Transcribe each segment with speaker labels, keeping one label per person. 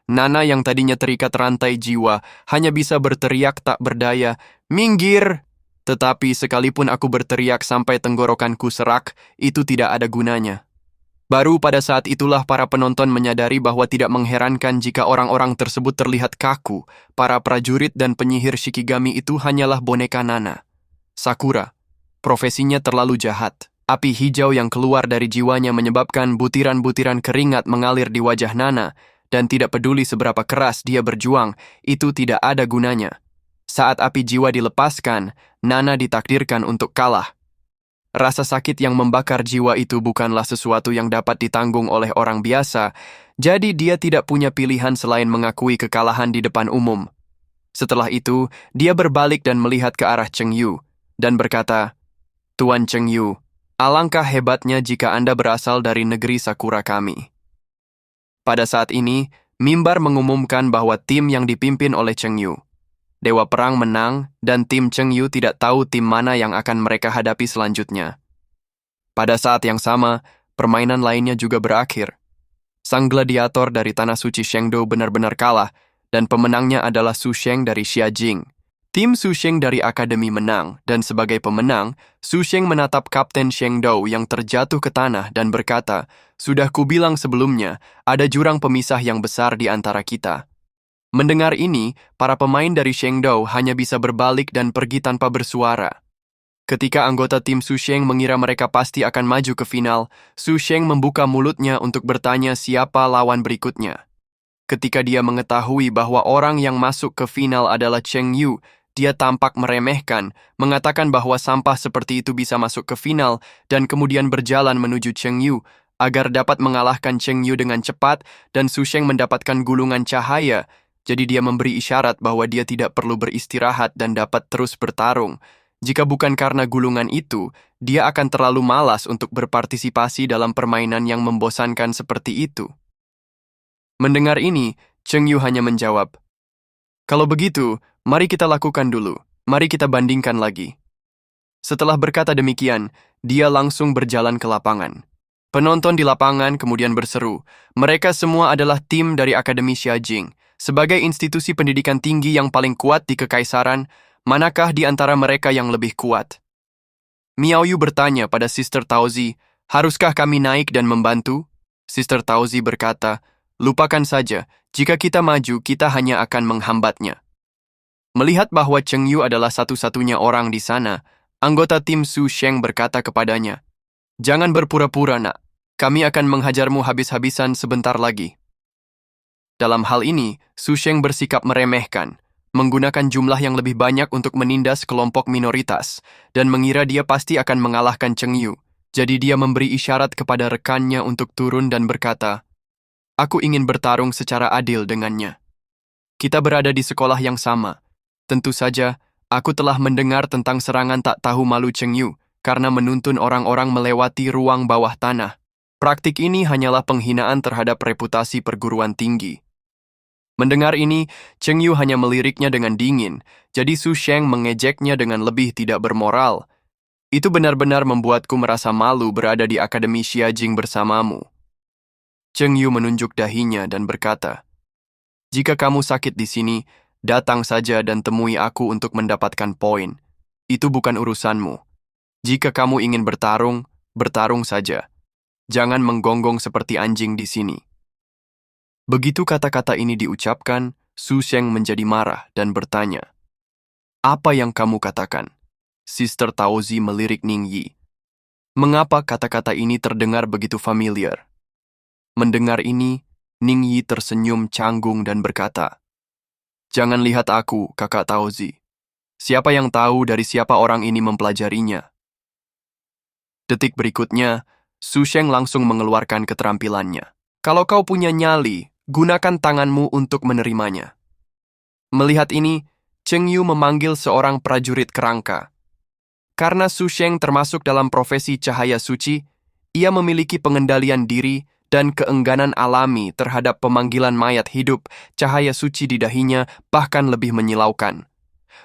Speaker 1: Nana yang tadinya terikat rantai jiwa hanya bisa berteriak tak berdaya, "Minggir!" Tetapi sekalipun aku berteriak sampai tenggorokanku serak, itu tidak ada gunanya. Baru pada saat itulah para penonton menyadari bahwa tidak mengherankan jika orang-orang tersebut terlihat kaku. Para prajurit dan penyihir Shikigami itu hanyalah boneka Nana. Sakura, profesinya terlalu jahat. Api hijau yang keluar dari jiwanya menyebabkan butiran-butiran keringat mengalir di wajah Nana, dan tidak peduli seberapa keras dia berjuang, itu tidak ada gunanya. Saat api jiwa dilepaskan, Nana ditakdirkan untuk kalah. Rasa sakit yang membakar jiwa itu bukanlah sesuatu yang dapat ditanggung oleh orang biasa, jadi dia tidak punya pilihan selain mengakui kekalahan di depan umum. Setelah itu, dia berbalik dan melihat ke arah Cheng Yu, dan berkata, "Tuan Cheng Yu, alangkah hebatnya jika Anda berasal dari negeri Sakura kami." Pada saat ini, mimbar mengumumkan bahwa tim yang dipimpin oleh Cheng Yu, Dewa Perang, menang, dan tim Cheng Yu tidak tahu tim mana yang akan mereka hadapi selanjutnya. Pada saat yang sama, permainan lainnya juga berakhir. Sang gladiator dari Tanah Suci Shengdo benar-benar kalah, dan pemenangnya adalah Su Sheng dari Xiajing. Tim Su Sheng dari Akademi menang, dan sebagai pemenang, Su Sheng menatap Kapten Shengdo yang terjatuh ke tanah dan berkata, "Sudah kubilang sebelumnya, ada jurang pemisah yang besar di antara kita." Mendengar ini, para pemain dari Shengdo hanya bisa berbalik dan pergi tanpa bersuara. Ketika anggota tim Su Sheng mengira mereka pasti akan maju ke final, Su Sheng membuka mulutnya untuk bertanya siapa lawan berikutnya. Ketika dia mengetahui bahwa orang yang masuk ke final adalah Cheng Yu, dia tampak meremehkan, mengatakan bahwa sampah seperti itu bisa masuk ke final dan kemudian berjalan menuju Cheng Yu agar dapat mengalahkan Cheng Yu dengan cepat, dan Su Sheng mendapatkan gulungan cahaya. Jadi dia memberi isyarat bahwa dia tidak perlu beristirahat dan dapat terus bertarung. Jika bukan karena gulungan itu, dia akan terlalu malas untuk berpartisipasi dalam permainan yang membosankan seperti itu. Mendengar ini, Cheng Yu hanya menjawab, "Kalau begitu, mari kita lakukan dulu. Mari kita bandingkan lagi." Setelah berkata demikian, dia langsung berjalan ke lapangan. Penonton di lapangan kemudian berseru, "Mereka semua adalah tim dari Akademi Xiajing. Sebagai institusi pendidikan tinggi yang paling kuat di Kekaisaran, manakah di antara mereka yang lebih kuat?" Miao Yu bertanya pada Sister Taozi, "Haruskah kami naik dan membantu?" Sister Taozi berkata, "Lupakan saja, jika kita maju, kita hanya akan menghambatnya." Melihat bahwa Cheng Yu adalah satu-satunya orang di sana, anggota tim Su Sheng berkata kepadanya, "Jangan berpura-pura, nak. Kami akan menghajarmu habis-habisan sebentar lagi." Dalam hal ini, Su Sheng bersikap meremehkan, menggunakan jumlah yang lebih banyak untuk menindas kelompok minoritas, dan mengira dia pasti akan mengalahkan Cheng Yu. Jadi dia memberi isyarat kepada rekannya untuk turun dan berkata, "Aku ingin bertarung secara adil dengannya. Kita berada di sekolah yang sama. Tentu saja, aku telah mendengar tentang serangan tak tahu malu Cheng Yu, karena menuntun orang-orang melewati ruang bawah tanah. Praktik ini hanyalah penghinaan terhadap reputasi perguruan tinggi." Mendengar ini, Cheng Yu hanya meliriknya dengan dingin, jadi Su Sheng mengejeknya dengan lebih tidak bermoral. "Itu benar-benar membuatku merasa malu berada di Akademi Xiajing bersamamu." Cheng Yu menunjuk dahinya dan berkata, "Jika kamu sakit di sini, datang saja dan temui aku untuk mendapatkan poin. Itu bukan urusanmu. Jika kamu ingin bertarung, bertarung saja. Jangan menggonggong seperti anjing di sini." Begitu kata-kata ini diucapkan, Su Sheng menjadi marah dan bertanya, "Apa yang kamu katakan?" Sister Taozi melirik Ning Yi. Mengapa kata-kata ini terdengar begitu familiar? Mendengar ini, Ning Yi tersenyum canggung dan berkata, "Jangan lihat aku, Kakak Taozi. Siapa yang tahu dari siapa orang ini mempelajarinya?" Detik berikutnya, Su Sheng langsung mengeluarkan keterampilannya. "Kalau kau punya nyali, gunakan tanganmu untuk menerimanya." Melihat ini, Cheng Yu memanggil seorang prajurit kerangka. Karena Su Sheng termasuk dalam profesi cahaya suci, ia memiliki pengendalian diri dan keengganan alami terhadap pemanggilan mayat hidup. Cahaya suci di dahinya bahkan lebih menyilaukan.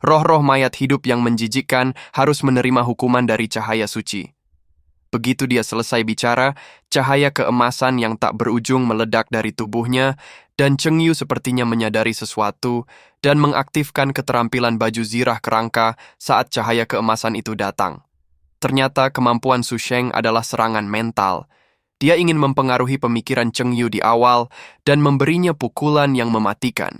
Speaker 1: Roh-roh mayat hidup yang menjijikkan harus menerima hukuman dari cahaya suci. Begitu dia selesai bicara, cahaya keemasan yang tak berujung meledak dari tubuhnya, dan Cheng Yu sepertinya menyadari sesuatu dan mengaktifkan keterampilan baju zirah kerangka saat cahaya keemasan itu datang. Ternyata kemampuan Su Sheng adalah serangan mental. Dia ingin mempengaruhi pemikiran Cheng Yu di awal dan memberinya pukulan yang mematikan.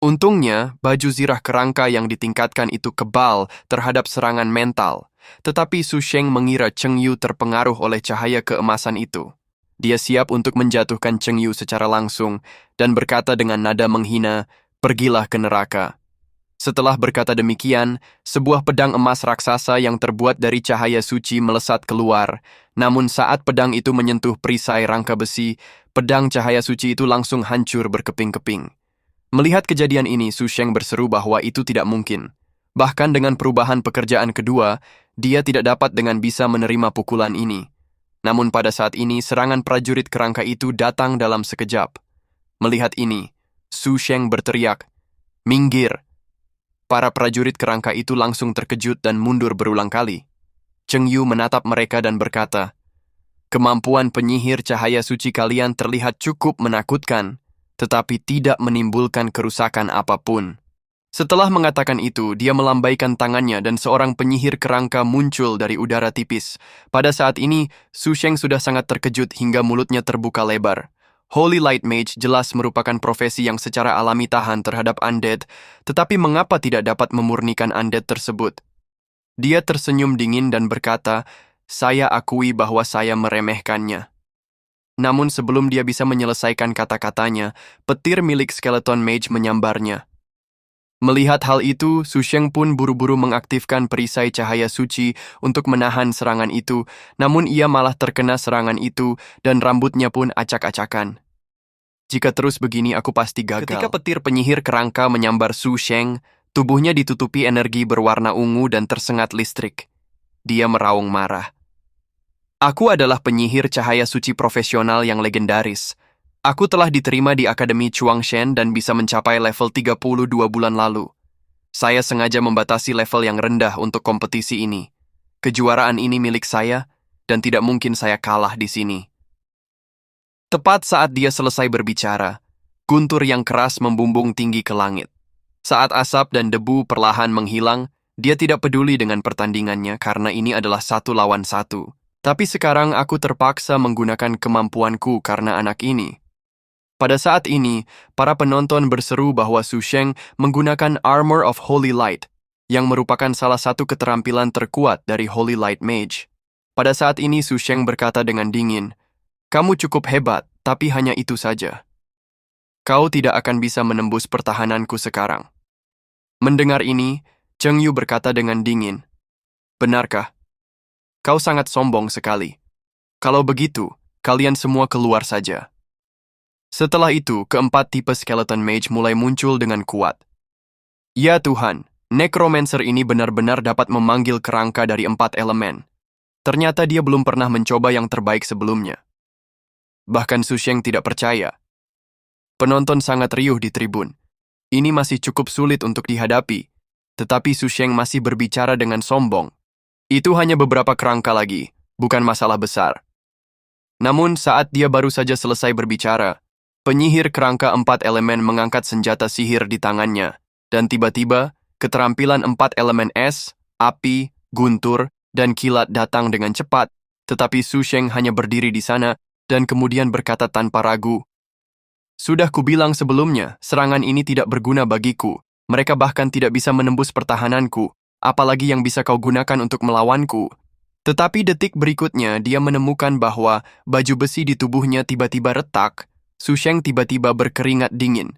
Speaker 1: Untungnya, baju zirah kerangka yang ditingkatkan itu kebal terhadap serangan mental, tetapi Su Sheng mengira Cheng Yu terpengaruh oleh cahaya keemasan itu. Dia siap untuk menjatuhkan Cheng Yu secara langsung dan berkata dengan nada menghina, "Pergilah ke neraka." Setelah berkata demikian, sebuah pedang emas raksasa yang terbuat dari cahaya suci melesat keluar. Namun saat pedang itu menyentuh perisai rangka besi, pedang cahaya suci itu langsung hancur berkeping-keping. Melihat kejadian ini, Su Sheng berseru bahwa itu tidak mungkin. Bahkan dengan perubahan pekerjaan kedua, dia tidak dapat dengan bisa menerima pukulan ini. Namun pada saat ini, serangan prajurit kerangka itu datang dalam sekejap. Melihat ini, Su Sheng berteriak, "Minggir!" Para prajurit kerangka itu langsung terkejut dan mundur berulang kali. Cheng Yu menatap mereka dan berkata, "Kemampuan penyihir cahaya suci kalian terlihat cukup menakutkan, tetapi tidak menimbulkan kerusakan apapun." Setelah mengatakan itu, dia melambaikan tangannya dan seorang penyihir kerangka muncul dari udara tipis. Pada saat ini, Su Sheng sudah sangat terkejut hingga mulutnya terbuka lebar. Holy Light Mage jelas merupakan profesi yang secara alami tahan terhadap undead, tetapi mengapa tidak dapat memurnikan undead tersebut? Dia tersenyum dingin dan berkata, "Saya akui bahwa saya meremehkannya." Namun sebelum dia bisa menyelesaikan kata-katanya, petir milik Skeleton Mage menyambarnya. Melihat hal itu, Su Sheng pun buru-buru mengaktifkan perisai cahaya suci untuk menahan serangan itu, namun ia malah terkena serangan itu dan rambutnya pun acak-acakan. Jika terus begini, aku pasti gagal. Ketika petir penyihir kerangka menyambar Su Sheng, tubuhnya ditutupi energi berwarna ungu dan tersengat listrik. Dia meraung marah. "Aku adalah penyihir cahaya suci profesional yang legendaris. Aku telah diterima di Akademi Chuangshen dan bisa mencapai level 32 bulan lalu. Saya sengaja membatasi level yang rendah untuk kompetisi ini. Kejuaraan ini milik saya, dan tidak mungkin saya kalah di sini." Tepat saat dia selesai berbicara, guntur yang keras membumbung tinggi ke langit. Saat asap dan debu perlahan menghilang, dia tidak peduli dengan pertandingannya karena ini adalah 1 lawan 1. Tapi sekarang aku terpaksa menggunakan kemampuanku karena anak ini. Pada saat ini, para penonton berseru bahwa Su Sheng menggunakan Armor of Holy Light, yang merupakan salah satu keterampilan terkuat dari Holy Light Mage. Pada saat ini Su Sheng berkata dengan dingin, "Kamu cukup hebat, tapi hanya itu saja. Kau tidak akan bisa menembus pertahananku sekarang." Mendengar ini, Cheng Yu berkata dengan dingin, "Benarkah? Kau sangat sombong sekali. Kalau begitu, kalian semua keluar saja." Setelah itu, keempat tipe Skeleton Mage mulai muncul dengan kuat. Ya Tuhan, Necromancer ini benar-benar dapat memanggil kerangka dari 4 elemen. Ternyata dia belum pernah mencoba yang terbaik sebelumnya. Bahkan Su Sheng tidak percaya. Penonton sangat riuh di tribun. Ini masih cukup sulit untuk dihadapi, tetapi Su Sheng masih berbicara dengan sombong. Itu hanya beberapa kerangka lagi, bukan masalah besar. Namun saat dia baru saja selesai berbicara, penyihir kerangka 4 elemen mengangkat senjata sihir di tangannya, dan tiba-tiba, keterampilan 4 elemen es, api, guntur, dan kilat datang dengan cepat, tetapi Su Sheng hanya berdiri di sana, dan kemudian berkata tanpa ragu, "Sudah kubilang sebelumnya, serangan ini tidak berguna bagiku. Mereka bahkan tidak bisa menembus pertahananku, apalagi yang bisa kau gunakan untuk melawanku." Tetapi detik berikutnya, dia menemukan bahwa baju besi di tubuhnya tiba-tiba retak. Su Sheng tiba-tiba berkeringat dingin.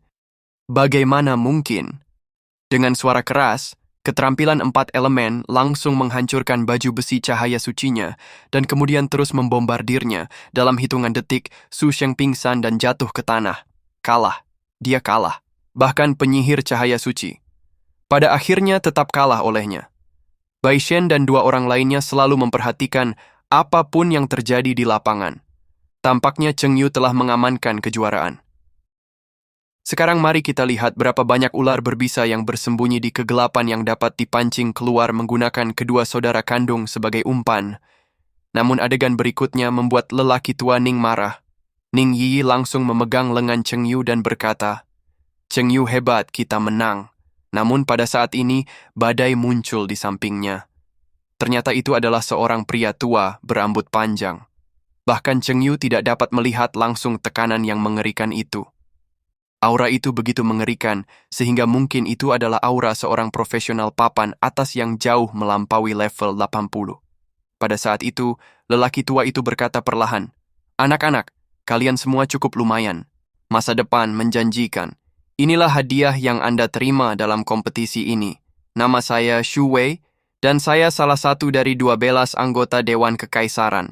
Speaker 1: Bagaimana mungkin? Dengan suara keras, keterampilan 4 elemen langsung menghancurkan baju besi cahaya sucinya dan kemudian terus membombardirnya. Dalam hitungan detik, Su Sheng pingsan dan jatuh ke tanah. Kalah. Dia kalah. Bahkan penyihir cahaya suci pada akhirnya tetap kalah olehnya. Bai Shen dan 2 orang lainnya selalu memperhatikan apapun yang terjadi di lapangan. Tampaknya Cheng Yu telah mengamankan kejuaraan. Sekarang mari kita lihat berapa banyak ular berbisa yang bersembunyi di kegelapan yang dapat dipancing keluar menggunakan kedua saudara kandung sebagai umpan. Namun adegan berikutnya membuat lelaki tua Ning marah. Ning Yi langsung memegang lengan Cheng Yu dan berkata, "Cheng Yu hebat, kita menang." Namun pada saat ini, badai muncul di sampingnya. Ternyata itu adalah seorang pria tua berambut panjang. Bahkan Cheng Yu tidak dapat melihat langsung tekanan yang mengerikan itu. Aura itu begitu mengerikan, sehingga mungkin itu adalah aura seorang profesional papan atas yang jauh melampaui level 80. Pada saat itu, lelaki tua itu berkata perlahan, "Anak-anak, kalian semua cukup lumayan. Masa depan menjanjikan. Inilah hadiah yang Anda terima dalam kompetisi ini. Nama saya Xu Wei, dan saya salah satu dari 12 anggota Dewan Kekaisaran.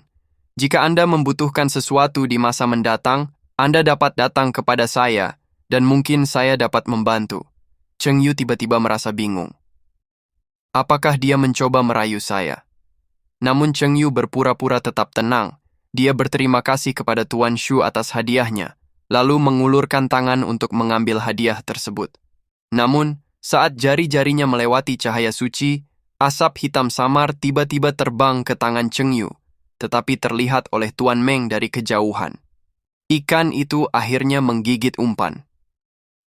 Speaker 1: Jika Anda membutuhkan sesuatu di masa mendatang, Anda dapat datang kepada saya, dan mungkin saya dapat membantu." Cheng Yu tiba-tiba merasa bingung. Apakah dia mencoba merayu saya? Namun Cheng Yu berpura-pura tetap tenang. Dia berterima kasih kepada Tuan Shu atas hadiahnya, lalu mengulurkan tangan untuk mengambil hadiah tersebut. Namun, saat jari-jarinya melewati cahaya suci, asap hitam samar tiba-tiba terbang ke tangan Cheng Yu, tetapi terlihat oleh Tuan Meng dari kejauhan. Ikan itu akhirnya menggigit umpan.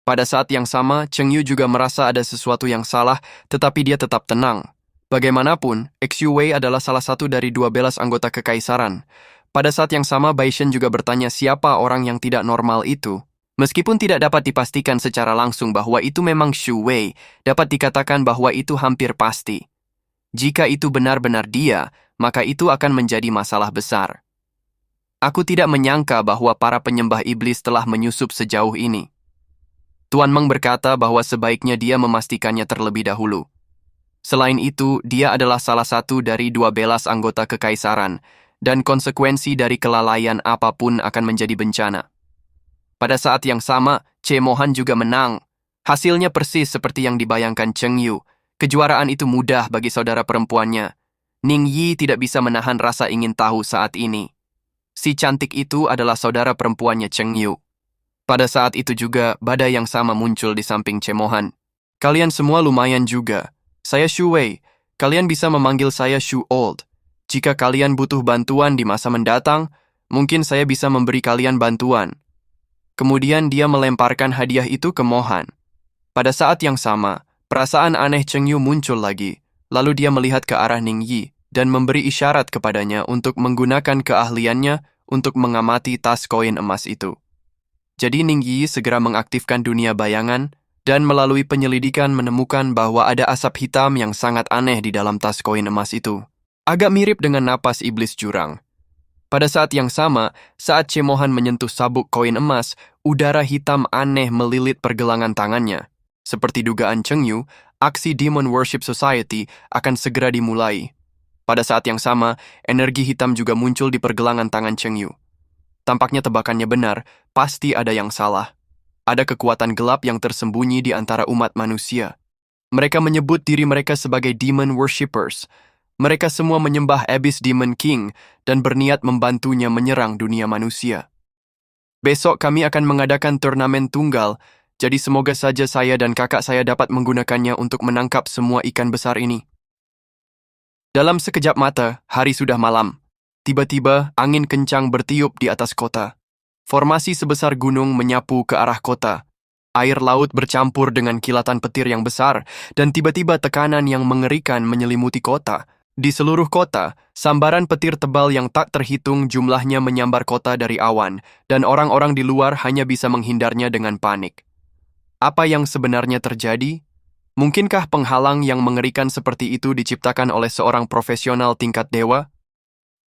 Speaker 1: Pada saat yang sama, Cheng Yu juga merasa ada sesuatu yang salah, tetapi dia tetap tenang. Bagaimanapun, Xu Wei adalah salah satu dari 12 anggota kekaisaran. Pada saat yang sama, Bai Shen juga bertanya siapa orang yang tidak normal itu. Meskipun tidak dapat dipastikan secara langsung bahwa itu memang Xu Wei, dapat dikatakan bahwa itu hampir pasti. Jika itu benar-benar dia, maka itu akan menjadi masalah besar. Aku tidak menyangka bahwa para penyembah iblis telah menyusup sejauh ini. Tuan Meng berkata bahwa sebaiknya dia memastikannya terlebih dahulu. Selain itu, dia adalah salah satu dari 12 anggota kekaisaran, dan konsekuensi dari kelalaian apapun akan menjadi bencana. Pada saat yang sama, Che Mohan juga menang. Hasilnya persis seperti yang dibayangkan Cheng Yu. Kejuaraan itu mudah bagi saudara perempuannya. Ning Yi tidak bisa menahan rasa ingin tahu saat ini. Si cantik itu adalah saudara perempuannya Cheng Yu. Pada saat itu juga, badai yang sama muncul di samping Che Mohan. "Kalian semua lumayan juga. Saya Xu Wei. Kalian bisa memanggil saya Xu Old. Jika kalian butuh bantuan di masa mendatang, mungkin saya bisa memberi kalian bantuan." Kemudian dia melemparkan hadiah itu ke Mohan. Pada saat yang sama, perasaan aneh Cheng Yu muncul lagi. Lalu dia melihat ke arah Ning Yi dan memberi isyarat kepadanya untuk menggunakan keahliannya untuk mengamati tas koin emas itu. Jadi Ning Yi segera mengaktifkan dunia bayangan dan melalui penyelidikan menemukan bahwa ada asap hitam yang sangat aneh di dalam tas koin emas itu. Agak mirip dengan napas iblis jurang. Pada saat yang sama, saat Che Mohan menyentuh sabuk koin emas, udara hitam aneh melilit pergelangan tangannya. Seperti dugaan Cheng Yu, aksi Demon Worship Society akan segera dimulai. Pada saat yang sama, energi hitam juga muncul di pergelangan tangan Cheng Yu. Tampaknya tebakannya benar, pasti ada yang salah. Ada kekuatan gelap yang tersembunyi di antara umat manusia. Mereka menyebut diri mereka sebagai Demon Worshippers. Mereka semua menyembah Abyss Demon King dan berniat membantunya menyerang dunia manusia. Besok kami akan mengadakan turnamen tunggal, jadi semoga saja saya dan kakak saya dapat menggunakannya untuk menangkap semua ikan besar ini. Dalam sekejap mata, hari sudah malam. Tiba-tiba, angin kencang bertiup di atas kota. Formasi sebesar gunung menyapu ke arah kota. Air laut bercampur dengan kilatan petir yang besar, dan tiba-tiba tekanan yang mengerikan menyelimuti kota. Di seluruh kota, sambaran petir tebal yang tak terhitung jumlahnya menyambar kota dari awan, dan orang-orang di luar hanya bisa menghindarnya dengan panik. Apa yang sebenarnya terjadi? Mungkinkah penghalang yang mengerikan seperti itu diciptakan oleh seorang profesional tingkat dewa?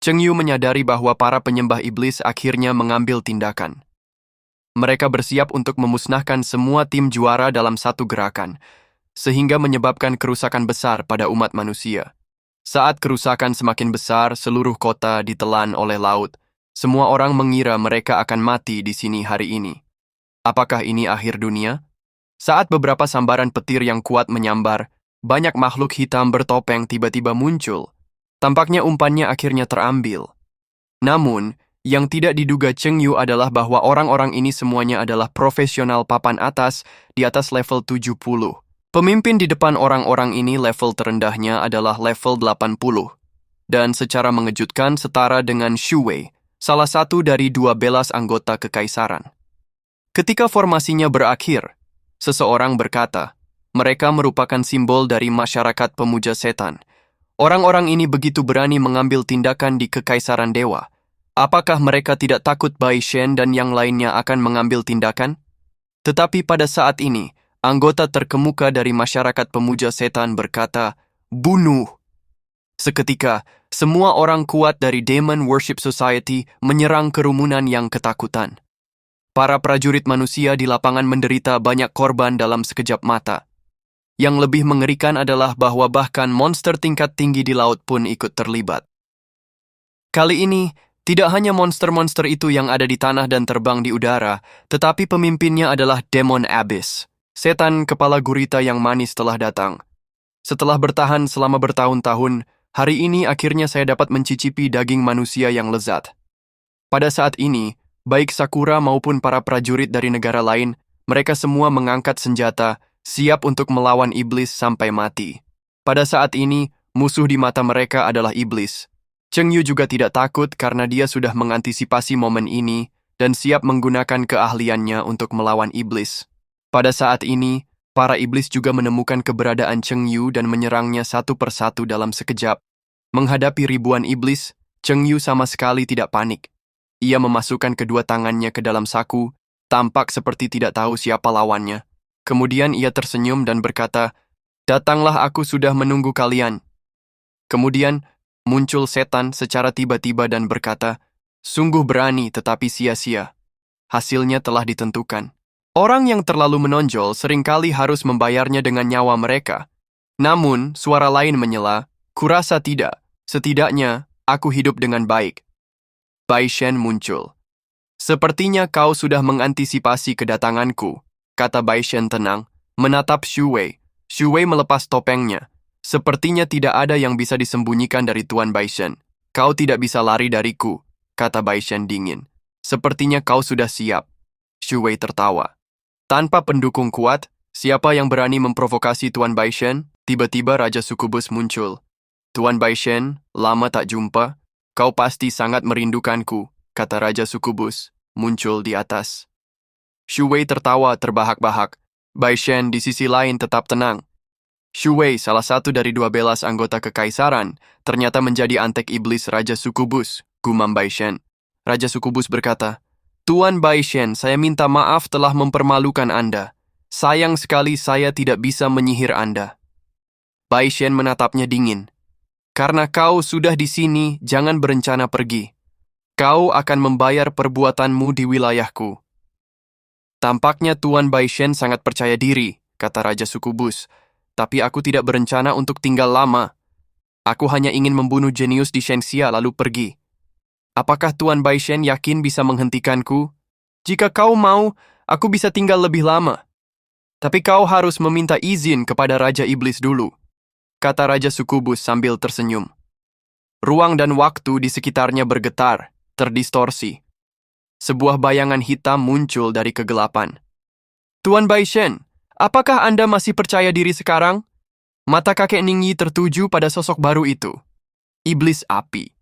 Speaker 1: Cheng Yu menyadari bahwa para penyembah iblis akhirnya mengambil tindakan. Mereka bersiap untuk memusnahkan semua tim juara dalam satu gerakan, sehingga menyebabkan kerusakan besar pada umat manusia. Saat kerusakan semakin besar, seluruh kota ditelan oleh laut. Semua orang mengira mereka akan mati di sini hari ini. Apakah ini akhir dunia? Saat beberapa sambaran petir yang kuat menyambar, banyak makhluk hitam bertopeng tiba-tiba muncul. Tampaknya umpannya akhirnya terambil. Namun, yang tidak diduga Cheng Yu adalah bahwa orang-orang ini semuanya adalah profesional papan atas di atas level 70. Pemimpin di depan orang-orang ini level terendahnya adalah level 80. Dan secara mengejutkan setara dengan Xu Wei, salah satu dari 12 anggota kekaisaran. Ketika formasinya berakhir, seseorang berkata, mereka merupakan simbol dari masyarakat pemuja setan. Orang-orang ini begitu berani mengambil tindakan di kekaisaran dewa. Apakah mereka tidak takut Bai Shen dan yang lainnya akan mengambil tindakan? Tetapi pada saat ini, anggota terkemuka dari masyarakat pemuja setan berkata, "Bunuh!" Seketika, semua orang kuat dari Demon Worship Society menyerang kerumunan yang ketakutan. Para prajurit manusia di lapangan menderita banyak korban dalam sekejap mata. Yang lebih mengerikan adalah bahwa bahkan monster tingkat tinggi di laut pun ikut terlibat. Kali ini, tidak hanya monster-monster itu yang ada di tanah dan terbang di udara, tetapi pemimpinnya adalah Demon Abyss, setan kepala gurita yang manis telah datang. Setelah bertahan selama bertahun-tahun, hari ini akhirnya saya dapat mencicipi daging manusia yang lezat. Pada saat ini, baik Sakura maupun para prajurit dari negara lain, mereka semua mengangkat senjata, siap untuk melawan iblis sampai mati. Pada saat ini, musuh di mata mereka adalah iblis. Cheng Yu juga tidak takut karena dia sudah mengantisipasi momen ini dan siap menggunakan keahliannya untuk melawan iblis. Pada saat ini, para iblis juga menemukan keberadaan Cheng Yu dan menyerangnya satu persatu dalam sekejap. Menghadapi ribuan iblis, Cheng Yu sama sekali tidak panik. Ia memasukkan kedua tangannya ke dalam saku, tampak seperti tidak tahu siapa lawannya. Kemudian ia tersenyum dan berkata, "Datanglah, aku sudah menunggu kalian." Kemudian muncul setan secara tiba-tiba dan berkata, "Sungguh berani tetapi sia-sia. Hasilnya telah ditentukan. Orang yang terlalu menonjol seringkali harus membayarnya dengan nyawa mereka." Namun, suara lain menyela, "Kurasa tidak. Setidaknya, aku hidup dengan baik." Bai Shen muncul. "Sepertinya kau sudah mengantisipasi kedatanganku," kata Bai Shen tenang, menatap Xu Wei. Xu Wei melepas topengnya. "Sepertinya tidak ada yang bisa disembunyikan dari Tuan Bai Shen. Kau tidak bisa lari dariku," kata Bai Shen dingin. "Sepertinya kau sudah siap." Xu Wei tertawa. Tanpa pendukung kuat, siapa yang berani memprovokasi Tuan Bai Shen? Tiba-tiba Raja Sukubus muncul. "Tuan Bai Shen, lama tak jumpa. Kau pasti sangat merindukanku," kata Raja Sukubus, muncul di atas. Xu Wei tertawa terbahak-bahak. Bai Shen di sisi lain tetap tenang. Xu Wei, salah satu dari 12 anggota kekaisaran, ternyata menjadi antek iblis Raja Sukubus, gumam Bai Shen. Raja Sukubus berkata, "Tuan Bai Shen, saya minta maaf telah mempermalukan Anda. Sayang sekali saya tidak bisa menyihir Anda." Bai Shen menatapnya dingin. "Karena kau sudah di sini, jangan berencana pergi. Kau akan membayar perbuatanmu di wilayahku." "Tampaknya Tuan Bai Shen sangat percaya diri," kata Raja Sukubus. "Tapi aku tidak berencana untuk tinggal lama. Aku hanya ingin membunuh jenius di Shenxia lalu pergi. Apakah Tuan Bai Shen yakin bisa menghentikanku? Jika kau mau, aku bisa tinggal lebih lama. Tapi kau harus meminta izin kepada Raja Iblis dulu," kata Raja Sukubus sambil tersenyum. Ruang dan waktu di sekitarnya bergetar, terdistorsi. Sebuah bayangan hitam muncul dari kegelapan. "Tuan Bai Shen, apakah Anda masih percaya diri sekarang?" Mata kakek Ningyi tertuju pada sosok baru itu. Iblis api.